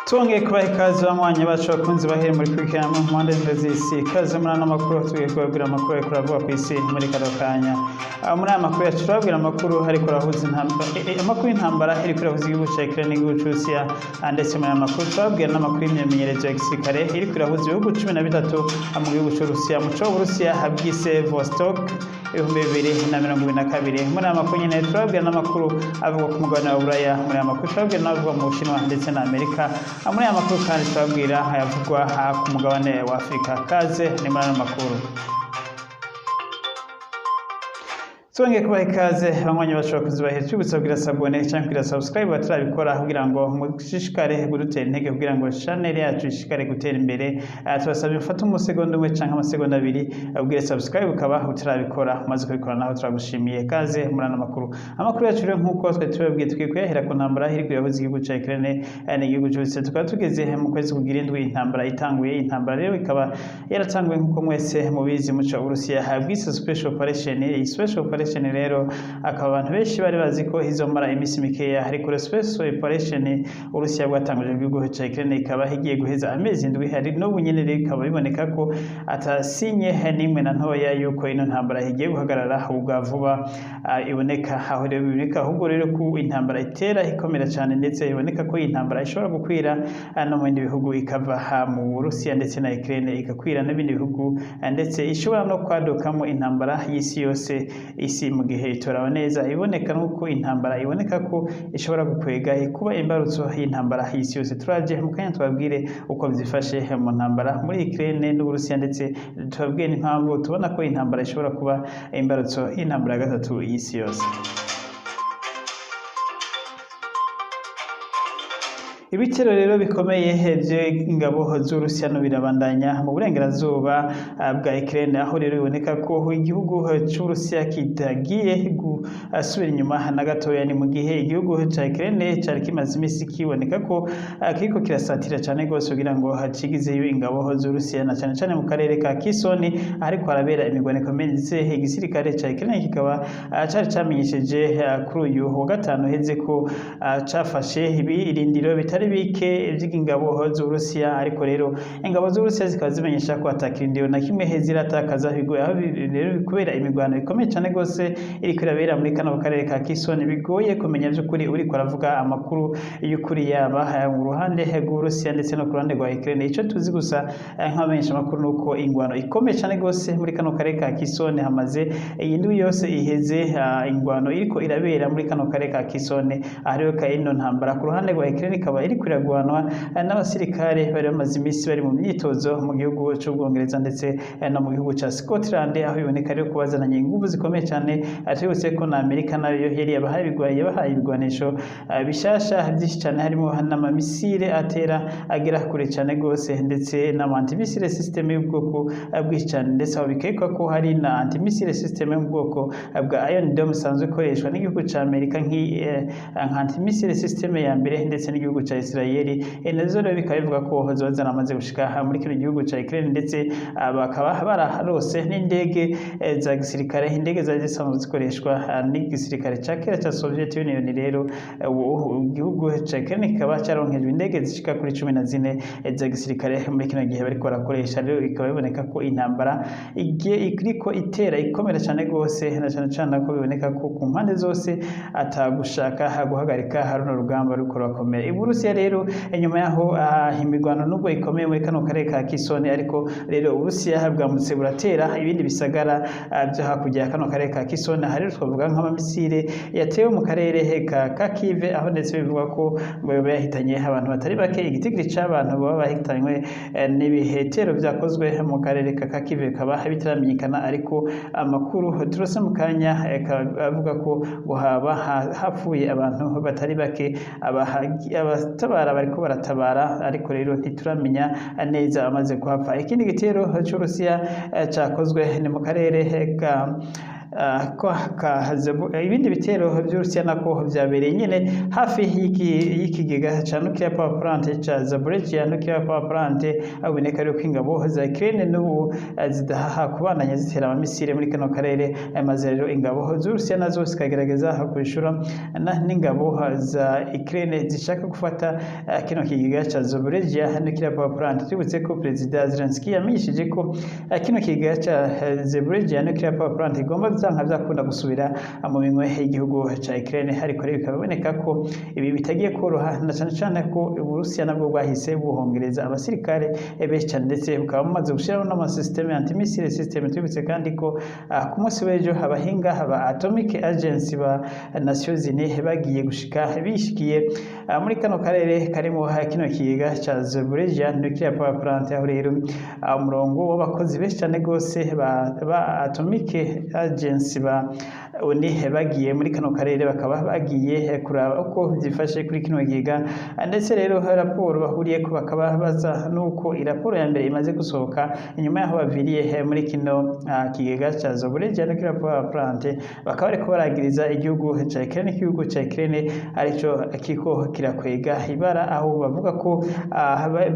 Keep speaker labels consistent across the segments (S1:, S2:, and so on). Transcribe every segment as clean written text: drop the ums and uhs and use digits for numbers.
S1: Tuongeye kubaha ikaze banywanyi bacu bakunzi bahere muri kurikirana mu mpande z'isi ikaze muri ano makuru tugiye kubabwira amakuru ariko aravuga ku isi muri kano kanya. Muri aya makuru yacu turababwira amakuru ariko arahuza amakuru y'intambara iriko irahuza igihugu ca Ukraine n'igihugu c'Uburusiya, ndetse muri aya makuru turababwira n'amakuru y'imyimenyerezo ya gisirikare iriko irahuza ibihugu 13 mu gihugu c'Uburusiya mu c'Uburusiya bwise Vostok 2022. Muri aya makuru nyene turababwira n'amakuru avuga ku mugabane wa Buraya, muri aya makuru turababwira n'avuga mu Bushinwa ndetse na Amerika. Muri aya makuru kandi turababwira ayavugwa ku mugabane wa Afurika. Kaze ni muri aya makuru. Tuongeye kubaha ikaze banywanyi bacu bakunzi bahere tubusabwira sabone cyangwa kugira subscribe batarabikora kugira ngo mushishikare gutera intege kugira ngo channel yacu ishikare gutera imbere. Tubasaba mfata umusegonda umwe cyangwa amasegonda abiri ubwire subscribe ukaba utarabikora maze kubikora naho turagushimiye. Kaze muri ano makuru. Amakuru yacu rero nkuko twe tubabwiye tugiye kuyahera ku ntambara iri kuyahuza igihugu ca Ukraine n'igihugu c'Uburusiya. Tukaba tugeze mu kwezi kugira indwi intambara itanguye. Intambara rero ikaba yaratanguye nkuko mwese mubizi mu c'Uburusiya bwise special operation. Iyi special operation rero akaba abantu benshi bari bazi ko izomara imisi mikeya, ariko special operation Urusiya bwatanguje igihugu ca Ukraine ikaba higiye guheza amezi ndwi. Hari n'ubu nyene rero ikaba biboneka ko atasinye nimwe na ntoya yuko ino ntambara higiye guhagarara ubwa vuba iboneka aho rero biboneka ahubwo rero ko intambara itera ikomera cyane, ndetse iboneka ko intambara ishobora gukwira no mu bindi bihugu ikava mu Burusiya ndetse na Ukraine igakwira n'ibindi bihugu, ndetse ishobora no kwadukamo intambara y'isi yose. Isi mu gihe itoraba neza iboneka nuko intambara iboneka ko ishobora gukwega kuba imbarutso y'intambara y'isi yose. Turaje mu kanya tubabwire uko byifashe mu ntambara muri Ukraine n'Uburusiya, ndetse tubabwire n'impamvu tubona ko intambara ishobora kuba imbarutso y'intambara ya gatatu y'isi yose. Ibitero rero bikomeye ingabo z'Urusiya no birabandanya mu burengerazuba bwa Ukraine, aho rero biboneka ko igihugu c'Urusiya kitagiye gusubira inyuma na gatoya. Ni mu gihe igihugu ca Ukraine cari kimaze imisi kiboneka ko kiriko kirasatira cyane gose kugira ngo hacigizeyo ingabo z'Urusiya na cyane cyane mu karere ka Kherson, ariko harabera imigwaniko menze. Igisirikare ca Ukraine kikaba cari camenyesheje kuri uyu wa gatanu heze ko cafashe ibirindiro bitari bike vy'ingabo z'Urusiya, ariko rero ingabo z'Urusiya zikaba zimenyesha ko atakirindiro na kimwe ziratakaza bigoye, aho rero kubera imigwano ikomeye cyane gose iriko irabera muri kano karere ka Kherson bigoye kumenya vy'ukuri uriko aravuga amakuru y'ukuri yaba mu ruhande rw'Urusiya ndetse no ku ruhande rwa Ukraine. Ico tuzi gusa nk'abamenyesha amakuru nuko ingwano ikomeye cyane gose muri kano karere ka Kherson hamaze iyi ndwi yose iheze ingwano iriko irabera muri kano karere ka Kherson. Ahariho ino ntambara ku ruhande rwa Ukraine ikaba iri kwiragwanwa n'abasirikare bari bamaze imisi bari mu myitozo mu gihugu c'Ubwongereza ndetse no mu gihugu ca Scotland, aho biboneka rero ko bazananye inguvu zikomeye cyane. Atibutse ko na Amerika nayo yari yabahaye ibigwanisho bishasha byinshi cyane, harimo n'amamisire atera agera kure cyane gose, ndetse n'antimisile system y'ubwoko bwinshi cyane, ndetse aho bikekwa ko hari na antimisile system yo mu bwoko bwa Iron Dome isanzwe ikoreshwa n'igihugu ca Amerika antimisile system ya mbere, ndetse n'igihugu ca Israeli. Nazo rero bikaba bivuga ko zoba zaramaze gushika muri kino gihugu ca Ukraine, ndetse bakaba bararose n'indege za gisirikare, indege zari zisanzwe zikoreshwa n'igisirikare ca kera ca Soviet Union. Rero igihugu ca Ukraine kikaba caronkejwe indege zishika kuri 14 za gisirikare muri kino gihe bariko barakoresha. Rero bikaba biboneka ko intambara iriko itera ikomera cyane gose, na cyane cyane ko biboneka ko ku mpande zose atagushaka guhagarika haruno rugamba ruriko rurakomera. Uburusiya rero inyuma yaho imigwano nubwo ikomeye muri kano karere ka Kherson, ariko rero Uburusiya bwamutse buratera ibindi bisagara byo hakurya ya kano karere ka Kherson. Hari twavuga nk'amamisire yatewe mu karere ka Kharkiv, aho ndetse bivuga ko yahitanye abantu batari bake. Igitigiri c'abantu baba bahitanywe n'ibihetero vyakozwe mu karere ka Kharkiv bikaba bitaramenyekana, ariko amakuru turose mu kanya avuga ko haba hapfuye abantu batari bake. Abatabara bariko baratabara, ariko rero ntituramenya neza amaze kuhapfa. Ikindi gitero c'Urusiya cakozwe ni mu karere ka ibindi bitero vy'Urusiya nako vyabereye nyene hafi y'ikigega ca nuclear power plant ca Zaporizhzhia nuclear power plant aboneka rero ko ingabo za Ukraine n'ubu zidahaha kubandanya zitera amamisire muri kano karere maze rero ingabo z'Urusiya nazo zikagerageza kwishura n'ingabo za Ukraine zishaka gufata kino kigega ca Zaporizhzhia nuclear power plant. Tubutse ko Perezida Zelensky yamishije ko kino kigega ca Zaporizhzhia nuclear power plant igomba zanka vyakunda gusubira mu minwe y'igihugu ca Ukraine, ariko rero bikaboneka ko ibi bitagiye koroha na cyane cyane ko Uburusiya nabwo bwahise buhongereza abasirikare benshi cyane ndetse bukaba bumaze gushiraho n'amasysteme antimissile system. Tubutse kandi ko ku munsi w'ejo abahinga aba Atomic Agency ba Nations Unies bagiye gushika bishikiye muri kano karere karimo kino kigega ca Zaporizhzhia nuclear power plant, aho rero umurongo w'abakozi benshi cyane gose ba Atomic Agency ba oni bagiye muri kano karere bakaba bagiye kuraba uko byifashe kuri kino kigega, ndetse rero raporo bahuriye ko bakaba baza nuko iraporo ya mbere imaze gusohoka inyuma yaho baviriye muri kino kigega ca Zaporizhzhia nuclear power plant. Bakaba bariko baragiriza igihugu ca Ukraine, igihugu ca Ukraine arico kiko kirakwega ibara, aho bavuga ko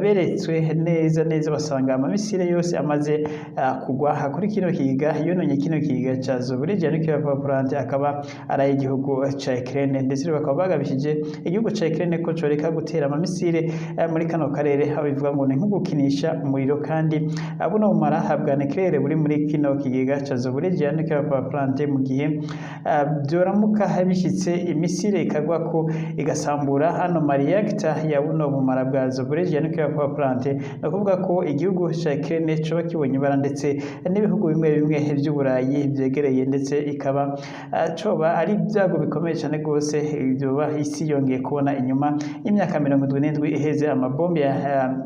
S1: beretswe neza basanga amamisire yose amaze kugwa kuri kino kigega yononye kino kigega ca Zaporizhzhia nuclear power plant akaba ari igihugu ca Ukraine, ndetse bakaba bagabishije igihugu ca Ukraine ko coreka gutera amamisire muri kano karere, aho bivuga ngo ni nko gukinisha umuriro, kandi buno bumara bwa nucleaire buri muri kino kigega ca Zaporizhzhia nuclear power plant mu gihe byoramuka bishitse imisire ikagwa ko igasambura hano reactor ya buno bumara bwa Zaporizhzhia nuclear power plant, no kuvuga ko igihugu ca Ukraine coba kibonye ibara, ndetse n'ibihugu bimwe by'Uburayi byegereye, ndetse ikaba coba ari ibyago bikomeye cyane gose ibyoba isi yongeye kubona inyuma y'imyaka 77 iheze amabombe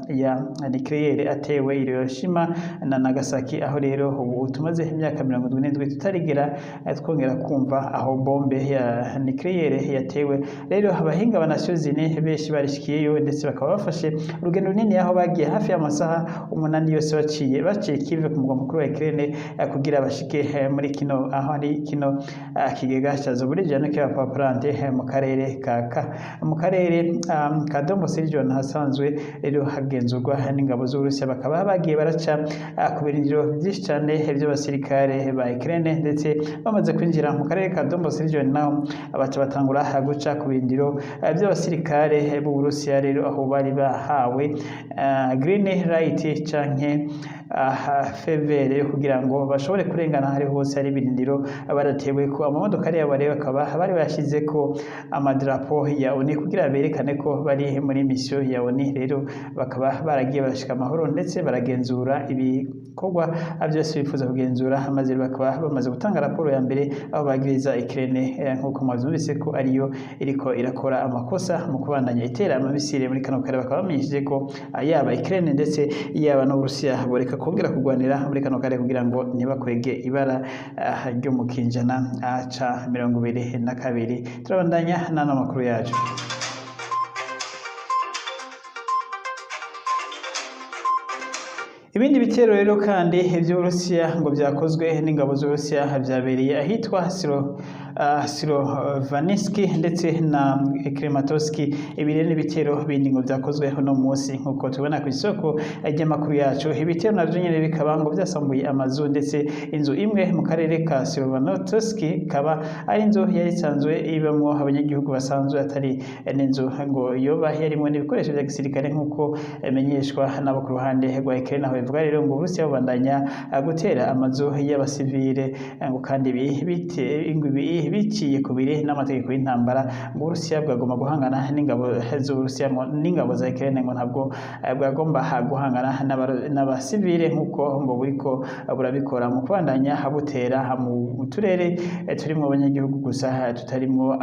S1: ya nucleaire atewe Hiroshima na Nagasaki, aho rero ubu tumaze imyaka 77 tutarigera twongera kumva aho bombe ya nucleaire yatewe. Rero abahinga ba Nations Unies benshi barishikiyeyo, ndetse bakaba bafashe urugendo runini aho bagiye hafi y'amasaha 8 yose baciye Kiev ku mugwa mukuru wa Ukraine kugira bashike muri kino aho ari kino kigega ca Zaporizhzhia nuclear power plant mu karere ka Donbas region hasanzwe rero hagenzurwa n'ingabo z'Uburusiya. Bakaba bagiye baraca ku birindiro byinshi cyane by'abasirikare ba Ukraine, ndetse bamaze kwinjira mu karere ka Donbas region naho abaca batangura guca ku birindiro by'abasirikare b'Uburusiya, rero aho bari bahawe green light canke fevere kugira ngo bashobore kurengana hari hose hari birindiro baratewe ko amamodoka ari yabo, bakaba bari bashize ko amadarapo ya ONU kugira berekane ko bari muri mission ya ONU. Rero bakaba baragiye barashika amahoro, ndetse baragenzura ibikorwa byose bifuza kugenzura, maze bakaba bamaze gutanga raporo ya mbere aho bagiriza Ukraine nkuko mwazumvise ko ariyo iriko irakora amakosa mu kubandanya itera amamisire muri kano kare. Bakaba bamenyesheje ko yaba Ukraine ndetse yaba n'Uburusiya boreka kongera kugwanira muri kano kare kugira ngo ntibakwege ibara ryo mu kinjana ca 22. Turabandanya n'ano makuru yacu. Ibindi bitero rero kandi iby'Uburusiya ngo byakozwe n'ingabo z'Uburusiya byabereye ahitwa Silovanski ndetse na Krematorsk. Ibirere n'ibitero bindi ngo byakozwe no munsi nkuko tubona ku isoko ry'amakuru yacu. Ibitero navyo nyene bikaba ngo byasambuye amazu, ndetse inzu imwe mu karere ka Silovanski kaba ari inzu yari isanzwe ibamwo abanyagihugu basanzwe, atari n'inzu ngo yoba yarimo n'ibikoresho bya gisirikare nkuko menyeshwa nabo ku ruhande rwa Ukraine. Aho bivuga rero ngo Uburusiya bubandanya gutera amazu y'abasivile ngo kandi biciye kubiri n'amategeko y'intambara. Ngo Uburusiya bwagomba guhangana n'ingabo z'Uburusiya n'ingabo za Ukraine, ngo ntabwo bwagomba guhangana n'abasivile nkuko ngo buriko burabikora mu kubandanya butera mu turere turimo abanyagihugu gusa tutarimo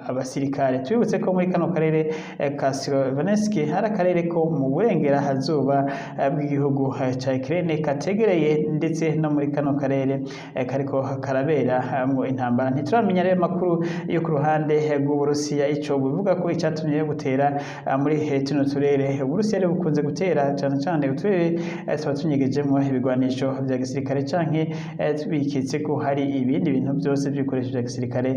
S1: abasirikare. Twibutse ko muri kano karere ka Silovanski hari akarere ko mu burengerazuba bw'igihugu ca Ukraine kategereye, ndetse no muri kano karere kariko karabera mu intambara. Ntituramenya rero makuru yo ku ruhande rw'Uburusiya ico buvuga ko icatumye gutera muri tuno turere. Uburusiya rero bukunze gutera cane cane uturere tuba tunyegejemwo ibigwanisho vya gisirikare canke tubikitse ko hari ibindi bintu byose by'ibikoresho vya gisirikare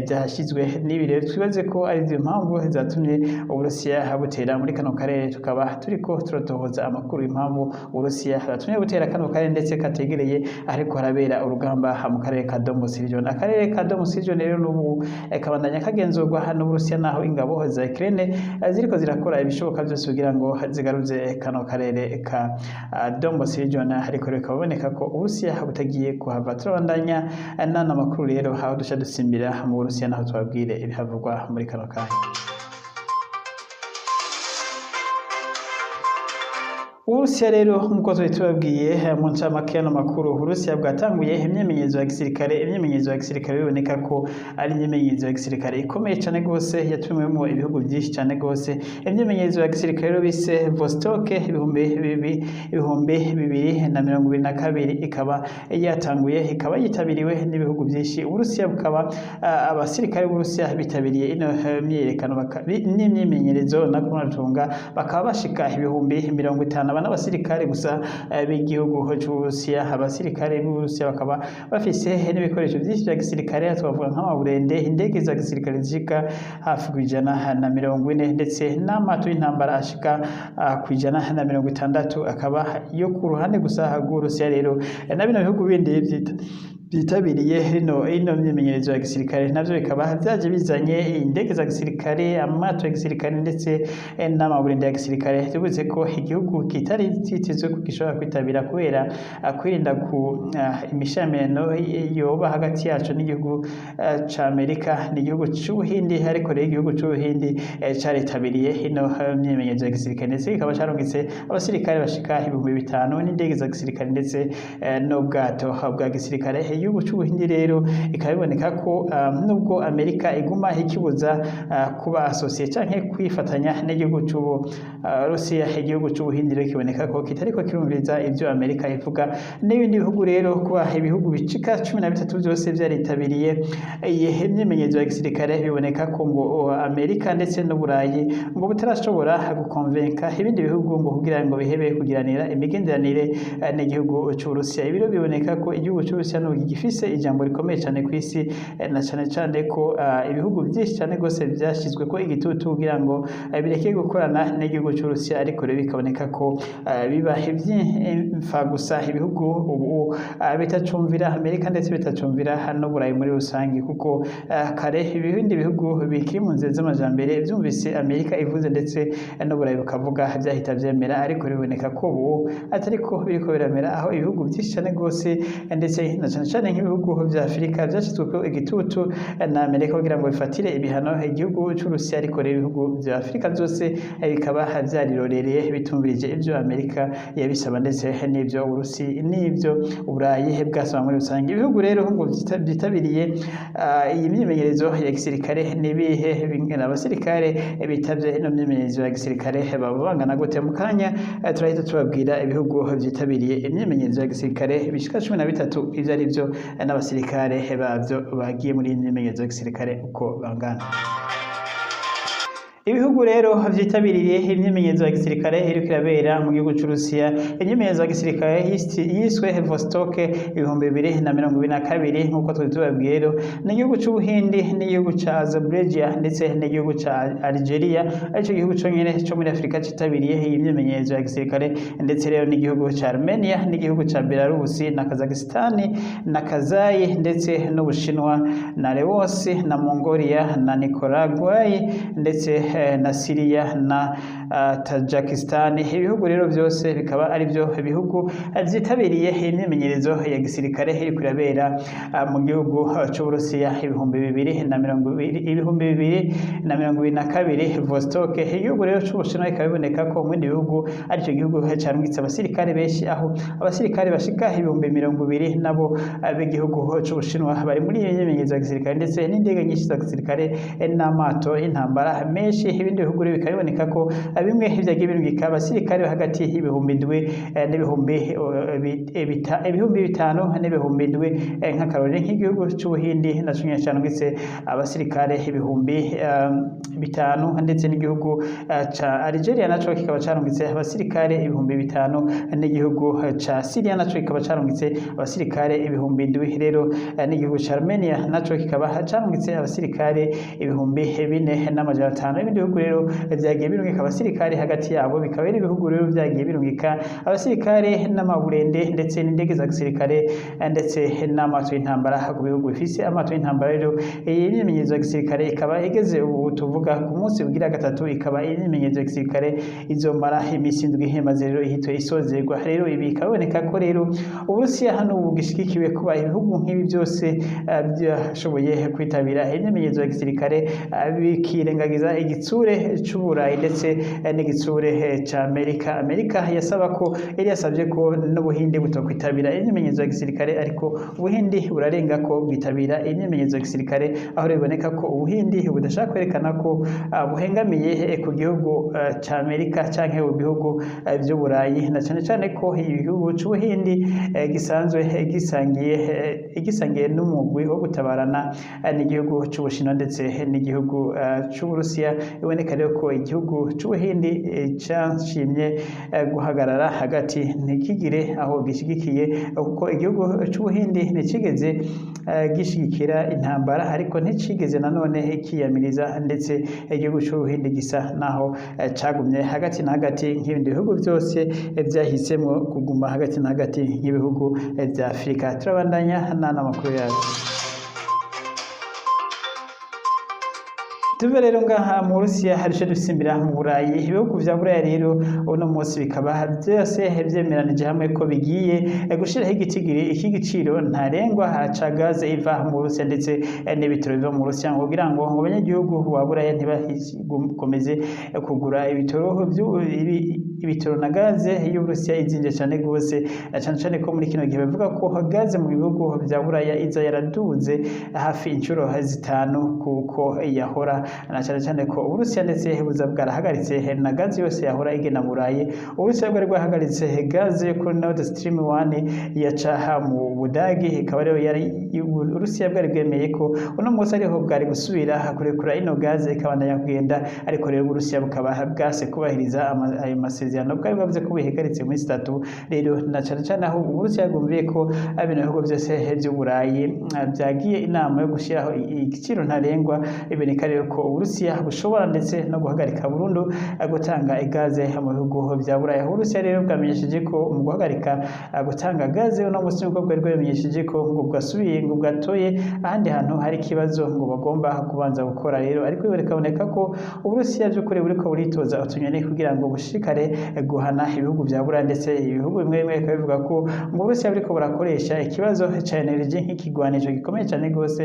S1: byahashizwe. N'ibi rero twibaze ko ari zo mpamvu zatumye Uburusiya butera muri kano karere. Tukaba turiko turatohoza amakuru impamvu Uburusiya batumye butera kano karere ndetse kategereye ariko harabera urugamba mu karere ka Donbas region. Akarere ka Donbas region rero n'ubu kabandanya kagenzurwa n'Uburusiya naho ingabo za Ukraine ziriko zirakora ibishoboka byose kugira ngo zigaruze kano karere ka Donbas region, ariko rero kaboneka ko Uburusiya butagiye kuhava. Turabandanya n'ana makuru rero aho dusha dusimbira mu Burusiya naho twabwire ibihavugwa muri kano kanya. Uburusiya rero nk'uko tubabwiye mu ncamake y'ano makuru, Uburusiya bwatanguye imyimenyerezo ya gisirikare biboneka ko ari imyimenyerezo ya gisirikare ikomeye cyane gose yatumiwemo ibihugu byinshi cyane gose. Imyimenyerezo ya gisirikare rero bise Vostok 2022 ikaba yatanguye, ikaba yitabiriwe n'ibihugu byinshi. Uburusiya bukaba abasirikare b'Uburusiya bitabiriye ino myiyerekano n'imyimenyerezo na kunatunga bakaba bashika ibihumbi 50 n'abasirikare gusa b'igihugu c'Uburusiya. Abasirikare b'Uburusiya bakaba bafise n'ibikoresho byinshi bya gisirikare, twavuga nk'amaburende, indege za gisirikare zishika hafi ku140 ndetse n'amato y'intambara ashika ku160 akaba yo ku ruhande gusa rw'Uburusiya. Rero na bino bihugu bindi byitabiriye ino myimenyerezo ya gisirikare navyo bikaba vyaje bizanye indege za gisirikare, amato ya gisirikare ndetse n'amaburende ya gisirikare. Tuvuze ko igihugu kitari cyitezwe ko gishobora kwitabira kubera kwirinda ku imishameno yoba hagati yacu n'igihugu ca Amerika n'igihugu c'Ubuhindi, ariko rero igihugu c'Ubuhindi caritabiriye ino myimenyerezo ya gisirikare ndetse kikaba carungitse abasirikare bashika 5000 n'indege za gisirikare ndetse n'ubwato bwa gisirikare. Igihugu c'Ubuhindi rero ikabiboneka ko nubwo Amerika iguma ikibuza kuba associé canke kwifatanya n'igihugu c'Uburusiya, igihugu c'Ubuhindi rero kiboneka ko kitariko kirumviriza ivyo Amerika ivuga. N'ibindi bihugu rero kuba ibihugu bicika 13 byose vyaritabiriye iyi myimenyerezo ya gisirikare, biboneka ko ngo Amerika ndetse n'Uburayi ngo butarashobora gukonvenka ibindi bihugu ngo kugira ngo bihebe kugiranira imigenderanire n'igihugu c'Uburusiya. Ibiro biboneka ko igihugu c'Uburusiya no gifise ijambo rikomeye cyane ku isi, na cyane ko ibihugu byinshi cyane gose byashizwe ko igitutu kugira ngo bireke gukorana n'igihugu c'Uburusiya, ariko rero bikaboneka ko biba ivy'imfa gusa. Ibihugu ubu bitacumvira Amerika ndetse bitacumvira n'Uburayi muri rusangi, kuko kare ibindi bihugu bikiri mu nzira z'amajambere byumvise Amerika ivuze ndetse n'Uburayi bukavuga byahita vyemera, ariko biboneka ko ubu atariko biriko biramera, aho ibihugu byinshi cyane gose ndetse na cyane nk'ibihugu vya Afrika vyashizweko igitutu na Amerika kugira ngo bifatire ibihano igihugu c'Uburusiya, ariko rero ibihugu vya Afrika byose bikaba vyarirorereye bitumvirije ivyo Amerika yabisaba ndetse n'ivyo Uburusi n'ivyo Uburayi bwasaba muri rusange. Ibihugu rero ngo byitabiriye iyi myimenyerezo ya gisirikare nibihe abasirikare bitavye ino myimenyerezo ya gisirikare baba bangana gute? Mu kanya turahita tubabwira ibihugu vyitabiriye imyimenyerezo ya gisirikare bishika 13 ivyo ari byo n'abasirikare bavyo bagiye muri imyimenyerezo ya gisirikare uko bangana. Ibihugu rero vyitabiriye imyimenyerezo ya gisirikare iriko irabera mu gihugu c'Urusiya. Imyimenyerezo ya gisirikare yiswe Vostok 2022 nk'uko tubabwiye rero n'igihugu c'Ubuhindi n'igihugu ca Azerbaijan ndetse n'igihugu ca Algeria, arico gihugu co nyene co muri Afrika citabiriye iyi myimenyerezo ya gisirikare, ndetse rero n'igihugu ca Armenia n'igihugu ca Belarus na Kazakhstan na Kazayi ndetse n'Ubushinwa na Laos na Mongolia na Nicaragua ndetse na Syria na Tajikistan. Ibihugu rero byose bikaba ari byo bihugu vyitabiriye imyimenyerezo ya gisirikare iri kurabera mu gihugu c'Uburusiya 2022 Vostok. Igihugu rero c'Ubushinwa ikabiboneka ko mu bindi bihugu arico gihugu carungitse abasirikare benshi, aho abasirikare bashika 2020 nabo b'igihugu c'Ubushinwa bari muri iyo myimenyerezo ya gisirikare, ndetse n'indege nyinshi za gisirikare n'amato y'intambara menshi myinshi ibindi bihugu rero bikaba biboneka ko bimwe vyagiye birungika abasirikare hagati y'ibihumbi indwi n'ibihumbi bitanu n'ibihumbi indwi nk'akarorero nk'igihugu c'Ubuhindi naco nyene carungitse abasirikare ibihumbi bitanu ndetse n'igihugu ca Algeria naco kikaba carungitse abasirikare ibihumbi bitanu n'igihugu ca Syria naco kikaba carungitse abasirikare ibihumbi indwi rero n'igihugu ca Armenia naco kikaba carungitse abasirikare ibihumbi 4,500 ibindi bihugu rero vyagiye birungika abasirikare hagati yabo bikaba ari ibihugu rero vyagiye birungika abasirikare n'amaburende ndetse n'indege za gisirikare ndetse n'amato y'intambara ku bihugu bifise amato y'intambara rero iyi myimenyerezo ya gisirikare ikaba igeze ubu tuvuga ku munsi ugira gatatu ikaba imyimenyerezo ya gisirikare izomara imisi indwi maze rero ihitwe isozerwa rero ibi bikaboneka ko rero Uburusiya hano bugishigikiwe kuba ibihugu nk'ibi byose byashoboye kwitabira imyimenyerezo ya gisirikare bikirengagiza igitsure c'Uburayi ndetse n'igitsure ca Amerika yasaba ko yari yasabye ko n'Ubuhindi butokwitabira imyimenyerezo ya gisirikare ariko Ubuhindi burarenga ko bwitabira imyimenyerezo ya gisirikare aho biboneka ko Ubuhindi budashaka kwerekana ko buhengamiye ku gihugu ca Amerika canke mu bihugu by'Uburayi na cyane cyane ko igihugu c'Ubuhindi gisanzwe gisangiye n'umugwi wo gutabarana n'igihugu c'Ubushinwa ndetse n'igihugu c'Uburusiya biboneka rero ko igihugu c'Ubuhindi cashimye guhagarara hagati ntikigire aho gishigikiye kuko igihugu c'Ubuhindi ntikigeze gishigikira intambara ariko nticigeze nanone kiyamiriza ndetse igihugu c'Ubuhindi gisa naho cagumye hagati na hagati nk'ibindi bihugu byose vyahisemo kuguma hagati na hagati nk'ibihugu vya Afrika turabandanya n'amakuru yacu tuve rero ngaha mu Burusiya harishe dusimbira mu Burayi ibihugu vya Buraya rero uno munsi bikaba byose vyemeranije hamwe ko bigiye gushiraho igitigiri iki giciro ntarengwa ca gaze iva mu Burusiya ndetse n'ibitoro biva mu Burusiya kugira ngo abanyagihugu ba Buraya ntibakomeze kugura ibitoro na gaze y'Uburusiya izinje cyane gose cyane ko muri kino gihe bavuga ko gaze mu bihugu vya Buraya iza yaraduze hafi inshuro zitanu kuko yahora na cyane ko Uburusiya ndetse buza bwarahagaritse na gaze yose yahora igena mu Burayi Uburusiya bwari bwahagaritse gaze kuri Nord Stream 1 yaca mu Budagi ikaba rero yari Uburusiya bwari bwemeye ko uno munsi ariho bwari gusubira kurekura ino gaze ikabandanya kugenda ariko rero Uburusiya bukaba bwase kubahiriza ayo masezerano bwari bwavuze ko bihagaritse muri 3 rero na cyane aho Uburusiya bwumviye ko abino bihugu byose by'Uburayi byagiye inama yo gushiraho igiciro ntarengwa iboneka rero ko Uburusiya bushobora ndetse no guhagarika burundu gutanga gaze mu bihugu vya Buraya Uburusiya rero bwamenyesheje ko mu guhagarika gutanga gaze uno munsi uko bwari bwamenyesheje ko ngo bwasubiye ngo bwatoye ahandi hantu hari ikibazo ngo bagomba kubanza gukora rero ariko bikaboneka ko Uburusiya by'ukuri buriko buritoza utunyoni kugira ngo bushikare guhana ibihugu vya Buraya ndetse ibihugu bimwe bivuga ko ngo Uburusiya buriko burakoresha ikibazo ca energy nk'ikigwanisho gikomeye cyane gose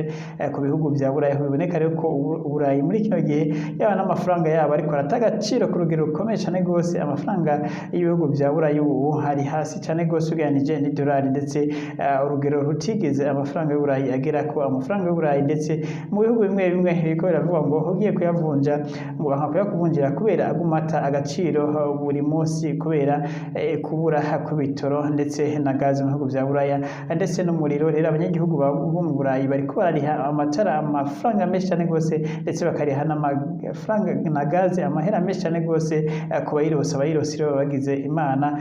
S1: ku bihugu vya Buraya biboneka rero ko Uburayi muri kino gihe yaba n'amafaranga yabo ariko aratagaciro ku rugero rukomeye cyane gose amafaranga y'ibihugu vya Buraya ubu hari hasi cyane gose uganije n'idolari ndetse urugero rutigeze amafaranga y'Uburayi agera ko amafaranga y'Uburayi ndetse mu bihugu bimwe biriko biravuga ngo ugiye kuyavunja ngo bakakwiye kuvunjira kubera agumata agaciro buri munsi kubera kubura kw'ibitoro ndetse na gaze mu bihugu vya Buraya ndetse n'umuriro rero abanyagihugu bo mu Burayi bariko barariha amatara amafaranga menshi cyane gose ndetse bakariha n'amafaranga na gaze amahera menshi cyane gose ku bayirose rero bagize imana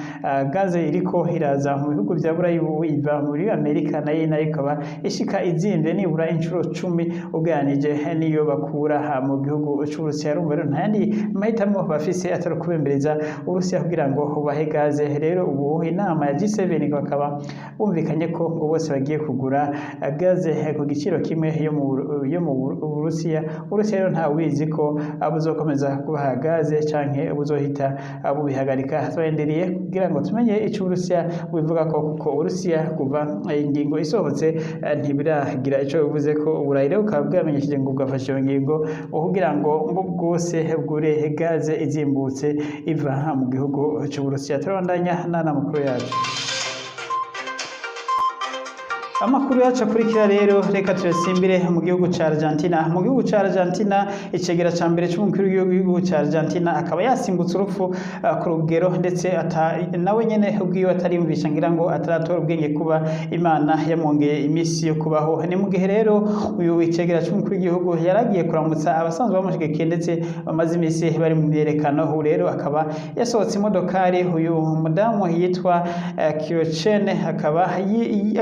S1: gaze iriko iraza mu bihugu vya Buraya iva muri Amerika nayo ikaba ishika izimvye nibura inshuro 10 uganije niyo bakura mu gihugu c'Uburusiya rumwe rero ntandi mahitamo bafise atari kubembereza Uburusiya kugira ngo bahe gaze rero ubu inama ya G7 bakaba bumvikanye ko ngo bose bagiye kugura gaze ku giciro kimwe yo mu Uburusiya rero nta wizi ko abuzokomeza kubaha gaze canke buzohita bubihagarika twaendereye kugira ngo tumenye ico Uburusiya bivuga ko kuko Uburusiya kuva ingingo isohotse ntibiragira ico bivuze ko Uburayi rero ukaba bwamenyesheje ngo bwafashe iyo ngingo kugira ngo bwose bwure gaze izimbutse iva mu gihugu c'Uburusiya turabandanya n'amakuru yacu Amakuru yacu akurikira rero reka tuyasimbire mu gihugu ca Argentina. Mu gihugu ca Argentina icegera ca mbere c'umukuru w'igihugu ca Argentina akaba yasimbutse urupfu ku rugero ndetse nawe nyene ubwiwe atarimvisha ngira ngo ataratora ubwenge kuba Imana yamwongeye imisi yo kubaho. Ni mu gihe rero uyu icegera c'umukuru w'igihugu yaragiye kuramutsa abasanzwe bamushigikiye ndetse bamaze imisi bari mu myerekano. Ubu rero akaba yasohotse imodokari, uyu mudamu yitwa Kirchene akaba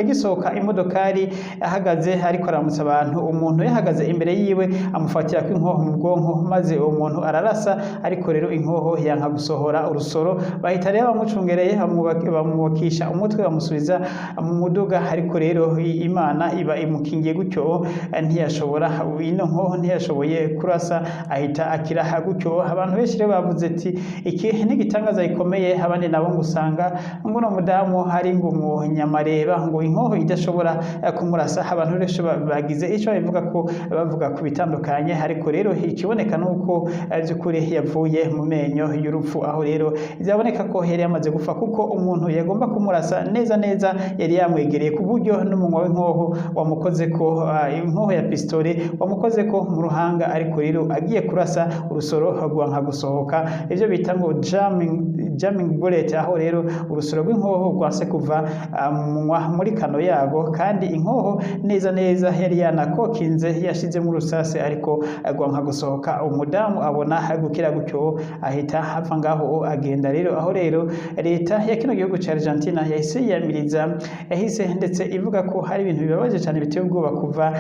S1: agisohoka imodokari ahagaze ariko aramutsa abantu. Umuntu yahagaze imbere yiwe amufatira ko inkoho mu bwonko maze uwo muntu ararasa, ariko rero inkoho yanka gusohora urusoro. Bahita rero bamucungereye bamubakisha umutwe bamusubiza mu muduga, ariko rero Imana iba imukingiye gutyo ntiyashobora ino nkoho ntiyashoboye kurasa, ahita akira gutyo. Abantu benshi rero bavuze ati iki ni igitangaza gikomeye, abandi nabo ngusanga ngo no mudamu hari ngo umunyamareba ngo inkoho idashobora kumurasa. Abantu rero bagize ico bavuga ku bitandukanye, ariko rero ikiboneka nuko by'ukuri yavuye mu menyo y'urupfu, aho rero byaboneka ko yari yamaze gupfa kuko umuntu yagomba kumurasa neza neza yari yamwegereye ku buryo n'umunwa w'inkoho wamukoze ko inkoho ya pistole wamukoze ko mu ruhanga, ariko rero agiye kurasa urusoro rwanka gusohoka, ivyo bita ngo jamming bullet, aho rero urusoro rw'inkoho rwase kuva muri kano yago, kandi inkoho neza neza yari yanakokinze yashizemo urusase ariko rwanka gusohoka. Umudamu abona gukira gutyo ahita hava ngaho agenda. Rero aho rero leta ya kino gihugu ca Argentina yahise yiyamiriza, yahise ndetse ivuga ko hari ibintu bibabaje cyane biteye ubwoba kuva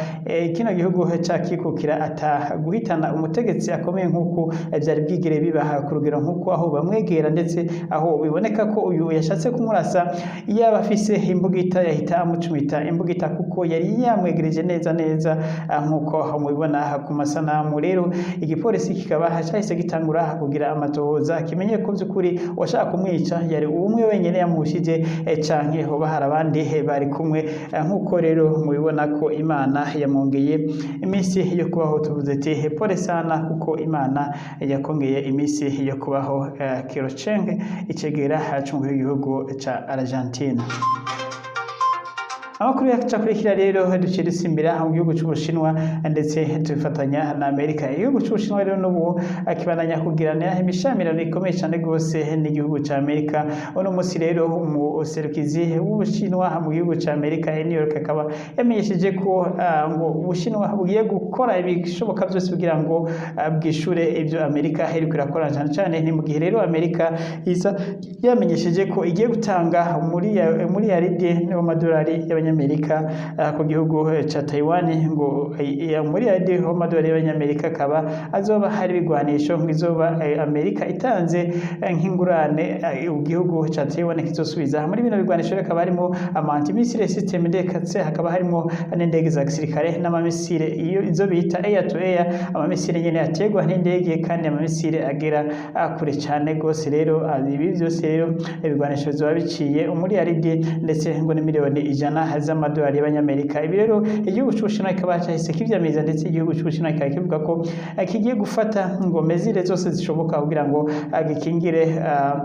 S1: kino gihugu cakikukira guhitana umutegetsi akomeye nk'uko byari bwigere bibaha ku rugero nk'uko aho bamwegera ndetse aho biboneka ko uyu yashatse kumurasa yaba afise imbugita yahita amucumita imbugita kuko yari yamwegereje neza neza nk'uko mubibona ku masanamu. Rero igipolisi kikaba cyahise gitangura kugira amatohoza kimenye ko by'ukuri washaka kumwica yari umwe wenyene yamushije canke hoba hari abandi bari kumwe, nk'uko rero mubibona ko Imana yamwongeye imisi yo kubaho. Tuvuze ati pole sana kuko Imana yakongeye imisi yo kubaho. Kirchene icegera c'umukuru w'igihugu ca Argentina. Amakuru yacakurikira rero duciye dusimbira mu gihugu c'Ubushinwa ndetse tubifatanya na Amerika. Igihugu c'Ubushinwa rero n'ubu akibandanya kugirana imishamirano ikomeye cyane gose n'igihugu ca Amerika. Uno musi rero umuserukizi w'Ubushinwa mu gihugu ca Amerika New York akaba yamenyesheje ko ngo Ubushinwa bugiye gukora ibishoboka byose kugira ngo bwishure ivyo Amerika iriko irakora cyane cyane. Ni mu gihe rero Amerika isa yamenyesheje ko igiye gutanga muri yaride n'amadolari y'Amerika ku gihugu ca Taiwan, ngo muri yaride y'amadolari y'Amerika akaba azoba hari ibigwanisho nk'izoba Amerika itanze nk'ingurane igihugu ca Taiwan kizosubiza. Muri bino bigwanisho hakaba harimo anti-missile system ndetse hakaba harimo n'indege za gisirikare n'amamisile izo bita air to air, amamisile nyene ategwa n'indege kandi amamisile agera kure cyane gose. Rero ibi byose rero ibigwanisho bizoba biciye muri yaride ndetse ngo ni miliyoni 100 z'amadolari y'Amerika. Ibi rero igihugu c'Ubushinwa kikaba cyahise kivyamiza ndetse igihugu c'Ubushinwa kikaba kivuga ko kigiye gufata ngo mezire zose zishoboka kugira ngo gikingire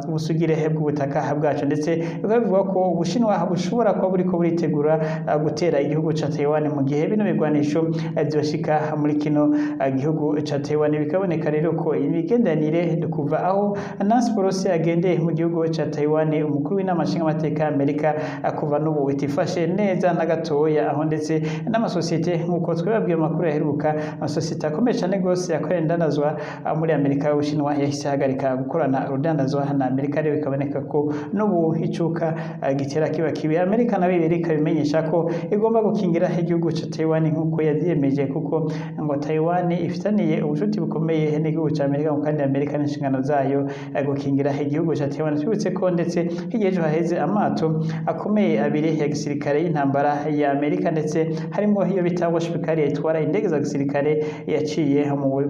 S1: ubusugire bw'ubutaka bwacu, ndetse bikavuga ko Ubushinwa bushobora kuba buriko buritegura gutera igihugu ca Taiwan mu gihe bino bigwanisho byoshika muri kino gihugu ca Taiwan. Bikaboneka rero ko imigendanire kuva aho Nancy Pelosi agendeye mu gihugu ca Taiwan, umukuru w'inama nshingamateka y'Amerika, kuva n'ubu itifashe neza na gatoya, aho ndetse n'amasosiyete nk'uko twababwiye amakuru yaheruka, amasosiyete akomeye cyane gose yakorera indandazwa muri Amerika y'Ubushinwa yahise hagarika gukorana urudandazwa na Amerika. Rero bikaboneka ko n'ubu icuka gitera kiba kibi. Amerika nayo birika bimenyesha ko igomba gukingira igihugu ca Taiwan nk'uko yavyemeje, kuko ngo Taiwan ifitaniye ubucuti bukomeye n'igihugu ca Amerika, kandi Amerika n'inshingano zayo gukingira igihugu ca Taiwan. Twibutse ko ndetse higeje haheze amato akomeye abiri ya gisirikare y'intambara ya Amerika, ndetse harimo iyo bita Washpikari yitwara indege za gisirikare yaciye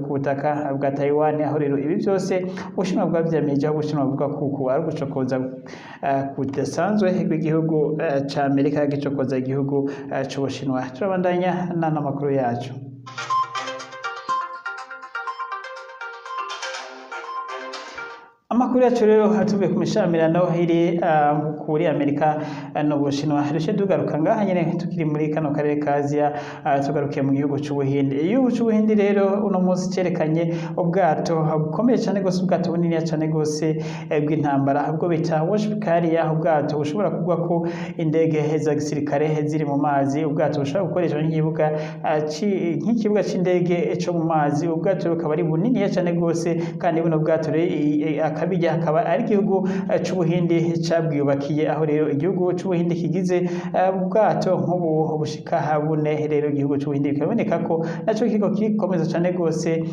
S1: ku butaka bwa Taiwan. Aho rero ibi byose Ubushinwa bwavyemeje, aho Ubushinwa buvuga ko ari gucokoza kudasanzwe rw'igihugu ca Amerika gicokoza igihugu c'Ubushinwa. Turabandanya n'amakuru yacu. Amakuru yacu rero hatuvuye ku mishamirano iri kuri Amerika n'Ubushinwa. Dushe dugaruka ngaha nyene tukiri muri kano karere ka Aziya, tugarukiye mu gihugu c'Ubuhindi. Igihugu c'Ubuhindi rero uno munsi cerekanye ubwato bukomeye cane gose, ubwato bunini cane gose bw'intambara ubwo bita Warship Carrier, ubwato bushobora kugwako indege za gisirikare ziri mu mazi, ubwato bushobora gukoreshwa nk'ikibuga c'indege co mu mazi. Ubwato bukaba ari bunini cane gose, kandi buno bwato akabirya akaba ari igihugu c'Ubuhindi cabwiyubakiye, aho rero igihugu c'Ubuhindi kigize ubwato nk'ubu bushika bune. Rero igihugu c'Ubuhindi bikaboneka ko naco kiko kikomeza cane gose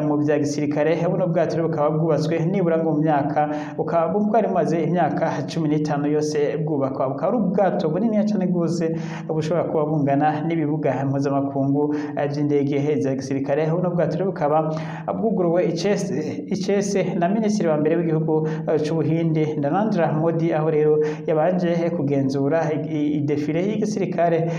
S1: mu vya gisirikare. Buno bwato rero bukaba bwubatswe nibura ngo mu myaka, bukaba bwari bumaze imyaka 15 yose bwubakwa. Bukaba ari ubwato bunini cane gose bushobora kuba bungana n'ibibuga mpuzamakungu vy'indege za gisirikare. Buno bwato rero bukaba bwuguruwe icese na minisitiri wa mbere w'igihugu c'Ubuhindi Narendra Modi, aho rero yabanje kugenzura idefile y'igisirikare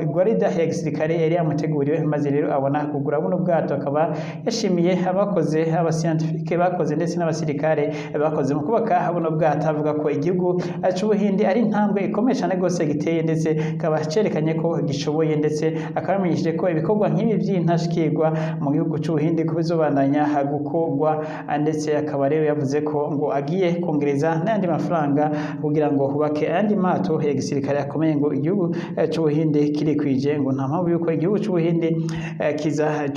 S1: igwarida ya gisirikare yari yamuteguriwe, maze rero abona kugura buno bwato. Akaba yashimiye abakoze, abascientifique bakoze ndetse n'abasirikare bakoze mu kubaka buno bwato, avuga ko igihugu c'Ubuhindi ari intambwe ikomeye cane gose giteye, ndetse akaba cerekanye ko gishoboye, ndetse akabamenyesheje ko ibikorwa nk'ibi vy'intashikirwa mu gihugu c'Ubuhindi ko bizobandanya gukorwa, ndetse akaba rero yavuze ko ngo agiye kongereza n'andi mafaranga kugira ngo hubake ayandi mato ya gisirikare akomeye ngo igihugu c'Ubuhindi kirikwije. Ngo nta mpamvu yuko igihugu c'Ubuhindi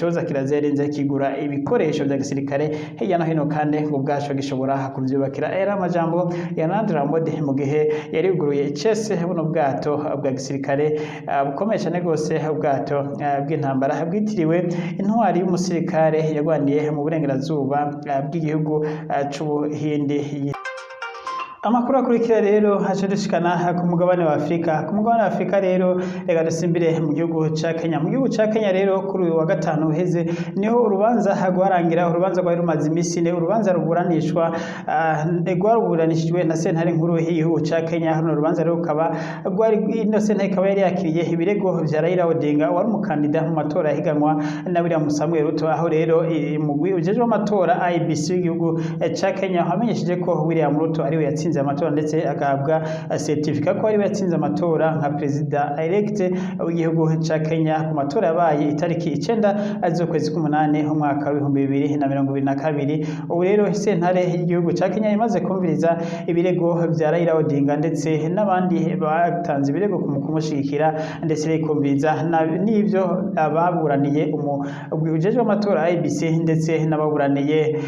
S1: coza kirazerenze kigura ibikoresho vya gisirikare hirya no hino, kandi ngo ubwaco gishobora kuvyubakira. Era amajambo ya Narendra Modi mu gihe yari yuguruye icese buno bwato bwa gisirikare bukomeye cane gose, ubwato bw'intambara bwitiriwe intwari y'umusirikare yagwaniye mu burengerazuba bw'igihugu c'Ubuhindi. Amakuru akurikira rero haje dushikana ku mugabane wa Afrika. Ku mugabane wa Afrika rero reka dusimbire mu gihugu ca Kenya. Mu gihugu ca Kenya rero kuri uyu wa gatanu uheze niho urubanza rwarangira. Urubanza rwari rumaze imisi ine, urubanza ruburanishwa rwaruburanishijwe na sentare nkuru y'igihugu ca Kenya. Runo rubanza rero ukaba ino sentare ikaba yari yakiriye ibirego vya Raila Odinga wari umukandida mu matora yahiganwa na William Samuel Ruto, aho rero umugwi ujejwe amatora IEBC w'igihugu ca Kenya wamenyesheje ko William Ruto ariwe yatsinze amatora, ndetse agahabwa certificate ko ariwe yatsinze amatora nka president elect w'igihugu ca Kenya ku matora yabaye itariki 9 z'ukwezi k'umunane mu mwaka wa 2022. Ubu rero sentare y'igihugu ca Kenya imaze kumviriza ibirego vya Raila Odinga ndetse n'abandi batanze ibirego kumushigikira, ndetse rikumviriza n'ivyo ababuraniye ujejwe amatora IEBC ndetse n'ababuraniye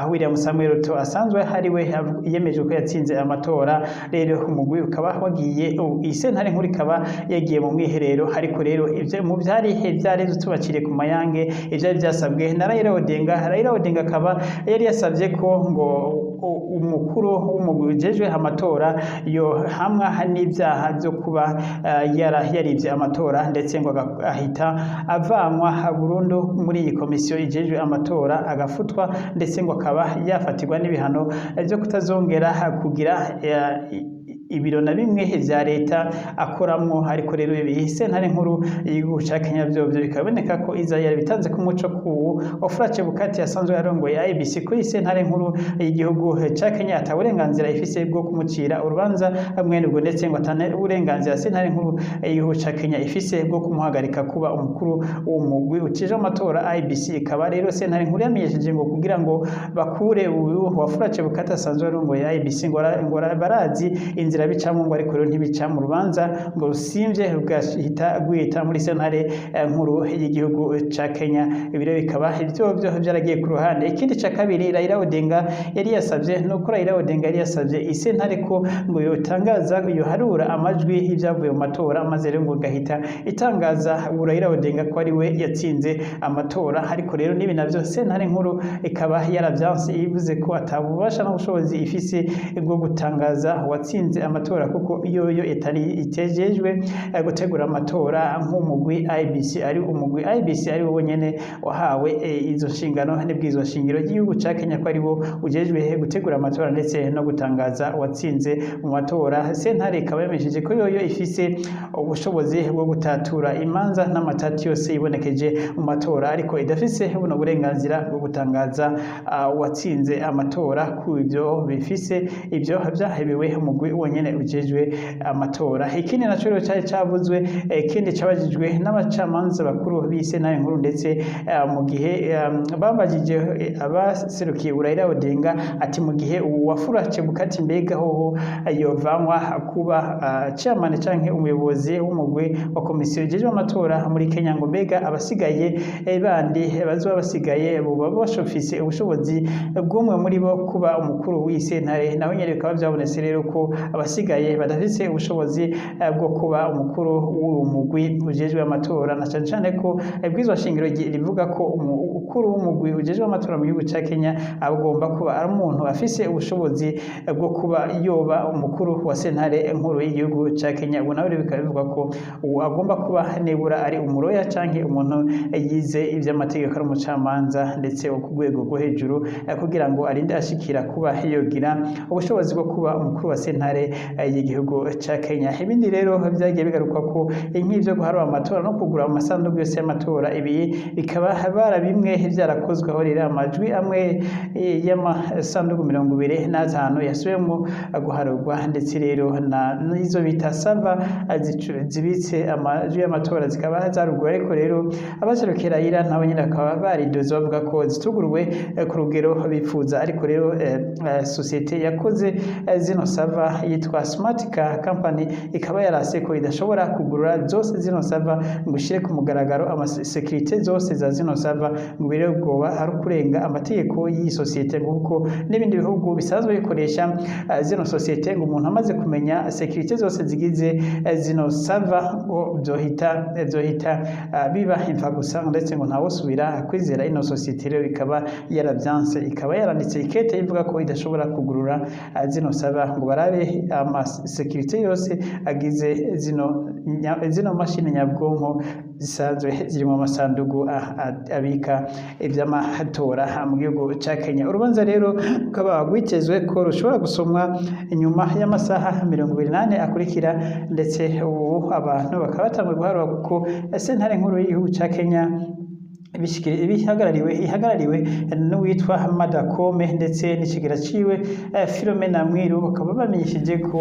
S1: William Samuel Ruto asanzwe hariwe yemeje ko yatsinze amatora. Rero umugwi ukaba wagiye isentare nkuru ikaba yagiye mu mwiherero, ariko rero ivyo mu vyari tubakiriye ku mayange ivyari vyasabwe na Raila Odinga. Raila Odinga akaba yari yasavye ko ngo umukuru w'umugwi ujejwe amatora yo hamwa n'ivyaha vyo kuba yarivye amatora, ndetse ngo ahita avanwa burundu muri iyi komisiyo ijejwe amatora agafutwa, ndetse ngo akaba yafatirwa n'ibihano vyo kutazongera kugira ibiro na bimwe vya leta akoramwo. Ariko rero ibi sentare nkuru y'igihugu ca Kenya vyovyo bikaboneka ko Israel bitanze ku muco ku Ofra Chebukati yasanzwe yarongoye IEBC kuri sentare nkuru y'igihugu ca Kenya ataburenganzira ifise bwo kumucira urubanza mwene ubwo, ndetse ngo atane uburenganzira sentare nkuru y'igihugu ca Kenya ifise bwo kumuhagarika kuba umukuru w'umugwi ucije amatora IEBC. Ikaba rero sentare nkuru yamenyesheje ngo kugira ngo bakure Ofra Chebukati asanzwe yarongoye IEBC ngo barazi inzira bicamo, ngo ariko rero ntibica mu rubanza ngo rusimvye rugahita gwita muri sentare nkuru y'igihugu ca Kenya. Ibiro bikaba ivyo vyaragiye ku ruhande. Ikindi ca kabiri Raila Odinga yari yasavye nuko Raila Odinga yari yasavye isentare ko ngo yotangaza yoharura amajwi y'ivyavuye mu matora, maze rero ngo gahita itangaza Raila Odinga ko ari we yatsinze amatora. Ariko rero nibi navyo sentare nkuru ikaba yaravyanse, ivuze ko atabubasha n'ubushobozi ifise bwo gutangaza watsinze amatora, kuko yoyo itejejwe gutegura amatora nk'umugwi IEBC ari umugwi IEBC ari wo nyene wahawe izo nshingano n'ibwizo shingiro y'igihugu ca Kenya ko ari bo ujejwe gutegura amatora ndetse no gutangaza watsinze mu matora. Sentare ikaba yamesheje ko yoyo ifise ubushobozi bwo gutatura imanza n'amatati yose ibonekeje mu matora, ariko idafise buno burenganzira bwo gutangaza watsinze amatora ku ivyo bifise ivyo vyahebewe umugwi wonyene nyene ujejwe amatora. Ikindi naco rero cari cavuzwe ikindi cabajijwe n'abacamanza bakuru b'isentare nkuru ndetse mu gihe babajije abaserukiye Raila Odinga ati mu gihe uwafura Chebukati mbega hoho yovanwa kuba chairman canke umuyobozi w'umugwi wa komisiyo ijejwe amatora muri Kenya ngo mbega abasigaye bandi bazoba basigaye boba bashofise ubushobozi bw'umwe muri bo kuba umukuru w'isentare. Naho nyene bikaba vyabonetse rero ko abasigaye badafise ubushobozi bwo kuba umukuru w'uwo mugwi ujejwe amatora, na cane cane ko bwizwa shingiro rivuga ko umukuru w'umugwi ujejwe amatora mu gihugu ca Kenya agomba kuba ari umuntu afise ubushobozi bwo kuba yoba umukuru wa sentare nkuru y'igihugu ca Kenya. Ubu nawe bikaba bivuga ko agomba kuba nibura ari umuroya canke umuntu yize ivy'amategeko ari umucamanza ndetse ku rwego rwo hejuru kugira ngo arinde ashikira kuba yogira ubushobozi bwo kuba umukuru wa sentare y'igihugu ca Kenya. Ibindi rero vyagiye bigaruka ko nk'ivyo guharura amatora no kugura amasanduku yose y'amatora, ibi bikaba barabimwe vyarakozweho rero amajwi amwe y'amasanduku 25 yasubiyemo guharurwa, ndetse rero n'izo bita sava zibitse amajwi y'amatora zikaba zaruguwe, ariko rero abaserukira Raila nabo nyine bakaba baridoze bavuga ko zituguruwe ku rugero bifuza. Ariko rero societe yakoze zino sava yitwa Smart Car Company ikaba yarase ko idashobora kugurura zose zino sava ngo ishire ku mugaragaro amasekirite zose za zino sava ngo bire bwoba ari kurenga amategeko y'iyi societe, kuko n'ibindi bihugu bisanzwe bikoresha zino societe ngo umuntu amaze kumenya sekirite zose zigize zino sava ngo byohita biba imfa gusa, ndetse ngo ntawusubira kwizera ino societe. Rero ikaba yaravyanse, ikaba yaranditse ikete ivuga ko idashobora kugurura zino sava ngo barabe amasekirite yose agize zino mashini nyabwonko zisanzwe ziri mu masandugu abika ivy'amatora mu gihugu ca Kenya. Urubanza rero rukaba rwitezwe ko rushobora gusomwa inyuma y'amasaha 28 akurikira, ndetse ubu abantu bakaba batanguye guharura kuko sentare nkuru y'igihugu ca Kenya ihagarariwe n'uwitwa Madakome ndetse n'ikigera ciwe Philomena Mwiru, bakaba bamenyesheje ko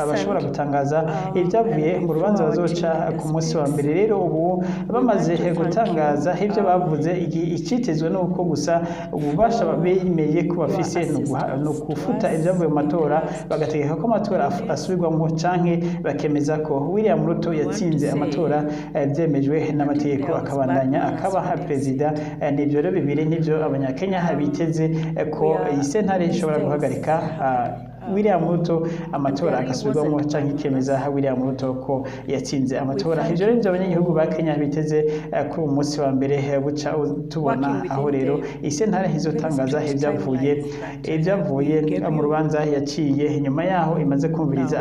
S1: abashobora gutangaza ibyavuye mu rubanza bazoca ku munsi wa mbere. Rero ubu bamaze gutangaza ivyo bavuze, icitezwe nuko gusa ububasha bemeye ko bafise no kufuta ibyavuye mu matora, bagategeka ko amatora asubirwamo canke bakemeza ko William Ruto yatsinze amatora byemejwe n'amategeko akabandanya akaba perezida. Nivyo rero bibiri nivyo abanyakenya biteze ko iyi sentare ishobora guhagarika William Ruto amatora agasubirwamo canke ikemeza William Ruto ko yatsinze amatora. Ivyo rero abanyagihugu ba Kenya biteze ku munsi wa mbere buca tubona aho rero isentare izotangaza ibyavuye mu rubanza yaciye. Nyuma yaho imaze kumviriza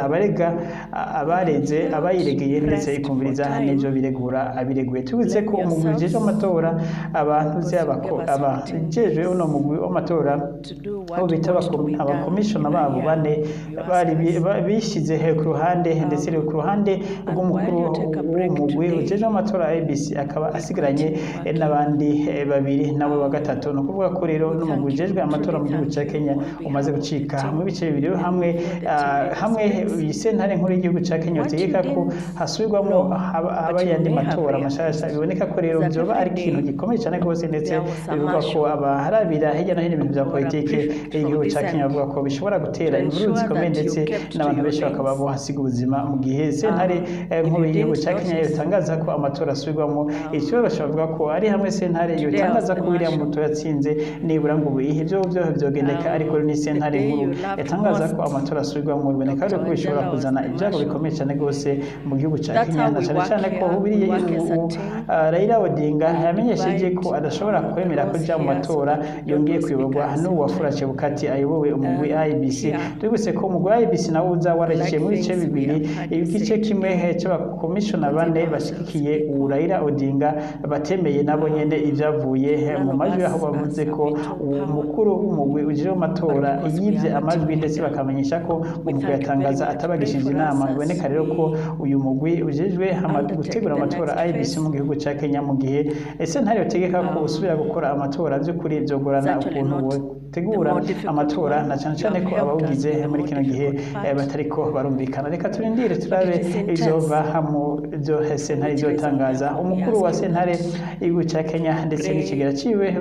S1: abayiregeye ndetse ikumviriza n'ivyo biregura abireguye. Tubitse ko umugwi ujejwe amatora abajejwe uno mugwi w'amatora aho bita abakomishona babo bane bari bishize ku ruhande, ndetse ku ruhande rw'umukuru w'umugwi ujejwe amatora ABC akaba asigaranye n'abandi babiri nabo wa gatatu. No kuvuga ko rero n'umugwi ujejwe amatora mu gihugu ca Kenya umaze gucika mu bice bibiri, hamwe isentare nkuru y'igihugu ca Kenya utegeka ko hasubirwamo abayandi matora mashasha. Biboneka ko rero byoba ari ikintu gikomeye cyane rwose, ndetse bivuga ko abaharabira hirya no hino ibintu bya politike y'igihugu ca Kenya bavuga ko bishobora gutera imvururu zikomeye, ndetse n'abantu benshi bakaba bohasiga ubuzima mu gihe sentare nkuru y'igihugu ca Kenya yotangaza ko amatora asubirwamo. Icyo bavuga ko ari hamwe sentare yotangaza ko William Ruto yatsinze nibura ngo ibihe byo byogendeka, ariko ni sentare nkuru yatangaza ko amatora asubirwamo. Biboneka ko bishobora kuzana ibyago bikomeye cyane rwose mu gihugu ca Kenya, na cyane ko Raila Odinga yamenyesheje ko adashobora kwemera kuja mu matora yongeye kuyoborwa n'uwafura Chebukati ayobowe umugwi IBC. Tubise ko umugwi IBC nawo uza waraciye mu bice bibiri, igice kimwe c'abakomishona bane bashikikiye Raila Odinga batemeye nabo nyene ivyavuye mu majwi, aho bavuze ko umukuru w'umugwi ujejwe amatora yivye amajwi, ndetse bakamenyesha ko umugwi yatangaza atabagishije inama. Biboneka rero ko uyu mugwi ujejwe gutegura amatora IBC mu gihugu ca Kenya, mu gihe sentare yotegeka ko usubira gukora amatora by'ukuri byogorana ukuntu tegura amatora, na cyane ko abawugize bagize muri kino gihe batariko barumvikana. Reka turindire turabe izova byo sentare izotangaza. Umukuru wa sentare y'igihugu ca Kenya ndetse n'ikigera ciwe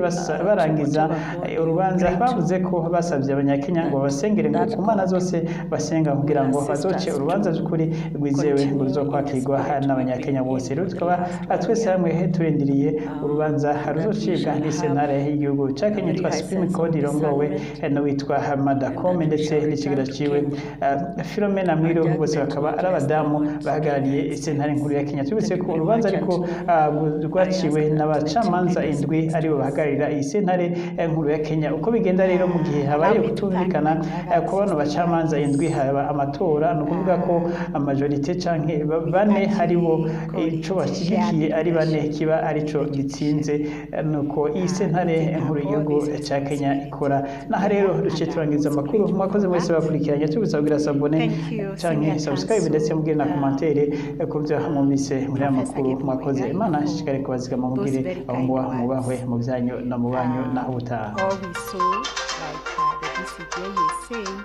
S1: barangiza urubanza bavuze ko basabye abanyakenya ngo basengere ngo ku mana zose basenga kugira ngo bazoce urubanza by'ukuri rwizewe ngo ruzokwakirwa n'abanyakenya bose. Rero tukaba twese hamwe turindiriye urubanza ruzocibwa n'isentare y'igihugu ca Kenya yitwa Supreme Court irongowe n'uwitwa Martha Koome ndetse n'ikigera ciwe Philomena Mwilu, bose bakaba ari abadamu bahagarariye isentare nkuru ya Kenya. Tubise ko urubanza ariko rwaciwe n'abacamanza indwi aribo bahagararira iyi sentare nkuru ya Kenya. Uko bigenda rero mu gihe habaye kutumvikana ku bano bacamanza indwi haba amatora, no kuvuga ko amajorite canke bane haribo ico bashigikiye ari bane kiba arico gitsinze, nuko iyi sentare nkuru y'igihugu ca Kenya ikora. Naha rero duce turangiza amakuru. Mwakoze mwese bakurikiranye, tubisa kugira sabone canke subscribe ndetse mugire na commentaire ku byo mwumvise muri aya makuru. Mwakoze, Imana ishikare kubazigama mugire aho mubahwe mu byanyu no mu banyu naho ubutaha.
S2: All we saw, like the BCJ is saying,